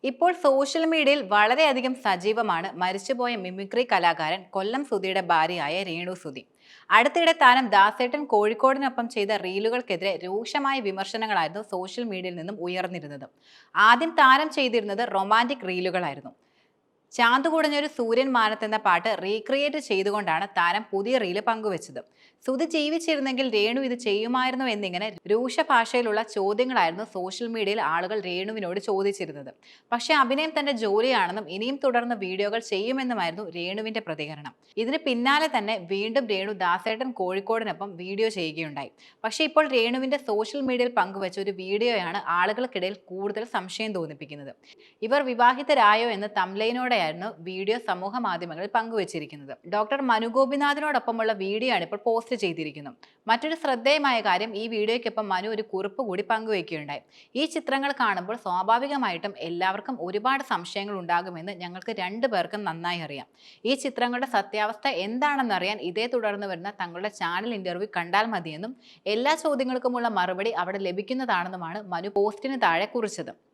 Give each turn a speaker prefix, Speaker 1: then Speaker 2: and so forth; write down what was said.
Speaker 1: ഇപ്പോൾ സോഷ്യൽ മീഡിയയിൽ വളരെയധികം സജീവമാണ് മരിച്ചുപോയ മിമിക്രി കലാകാരൻ കൊല്ലം സുധിയുടെ ഭാര്യയായ രേണു സുധി. അടുത്തിടെ താരം ദാസേട്ടൻ കോഴിക്കോടിനൊപ്പം ചെയ്ത റീലുകൾക്കെതിരെ രൂക്ഷമായ വിമർശനങ്ങളായിരുന്നു സോഷ്യൽ മീഡിയയിൽ നിന്നും ഉയർന്നിരുന്നത്. ആദ്യം താരം ചെയ്തിരുന്നത് റൊമാൻറ്റിക് റീലുകളായിരുന്നു. ചാന്ത് കുടഞ്ഞൊരു സൂര്യൻ മാനത്ത് എന്ന പാട്ട് റീക്രിയേറ്റ് ചെയ്തുകൊണ്ടാണ് താരം പുതിയ റീല് പങ്കുവച്ചത്. സുധി ജീവിച്ചിരുന്നെങ്കിൽ രേണു ഇത് ചെയ്യുമായിരുന്നു എന്നിങ്ങനെ രൂക്ഷ ഭാഷയിലുള്ള ചോദ്യങ്ങളായിരുന്നു സോഷ്യൽ മീഡിയയിൽ ആളുകൾ രേണുവിനോട് ചോദിച്ചിരുന്നത്. പക്ഷേ അഭിനയം തന്റെ ജോലിയാണെന്നും ഇനിയും തുടർന്ന് വീഡിയോകൾ ചെയ്യുമെന്നുമായിരുന്നു രേണുവിന്റെ പ്രതികരണം. ഇതിന് പിന്നാലെ തന്നെ വീണ്ടും രേണു ദാസേട്ടൻ കോഴിക്കോടിനൊപ്പം വീഡിയോ ചെയ്യുകയുണ്ടായി. പക്ഷേ ഇപ്പോൾ രേണുവിന്റെ സോഷ്യൽ മീഡിയയിൽ പങ്കുവച്ച ഒരു വീഡിയോയാണ് ആളുകൾക്കിടയിൽ കൂടുതൽ സംശയം തോന്നിപ്പിക്കുന്നത്. ഇവർ വിവാഹിതരായോ എന്ന് തംലൈനോടെയായിരുന്നു വീഡിയോ സമൂഹ മാധ്യമങ്ങളിൽ പങ്കുവച്ചിരിക്കുന്നത്. ഡോക്ടർ മനു ഗോപിനാഥിനോടൊപ്പമുള്ള വീഡിയോ ആണ് ഇപ്പോൾ പോസ്റ്റ് ചെയ്തിരിക്കുന്നത്. മറ്റൊരു ശ്രദ്ധേയമായ കാര്യം, ഈ വീഡിയോയ്ക്കൊപ്പം മനു ഒരു കുറിപ്പ് കൂടി പങ്കുവയ്ക്കുകയുണ്ടായി. ഈ ചിത്രങ്ങൾ കാണുമ്പോൾ സ്വാഭാവികമായിട്ടും എല്ലാവർക്കും ഒരുപാട് സംശയങ്ങൾ ഉണ്ടാകുമെന്ന് ഞങ്ങൾക്ക് രണ്ടുപേർക്കും നന്നായി അറിയാം. ഈ ചിത്രങ്ങളുടെ സത്യാവസ്ഥ എന്താണെന്നറിയാൻ ഇതേ തുടർന്ന് വരുന്ന തങ്ങളുടെ ചാനൽ ഇന്റർവ്യൂ കണ്ടാൽ മതിയെന്നും എല്ലാ ചോദ്യങ്ങൾക്കുമുള്ള മറുപടി അവിടെ ലഭിക്കുന്നതാണെന്നുമാണ് മനു പോസ്റ്റിന് താഴെ കുറിച്ചത്.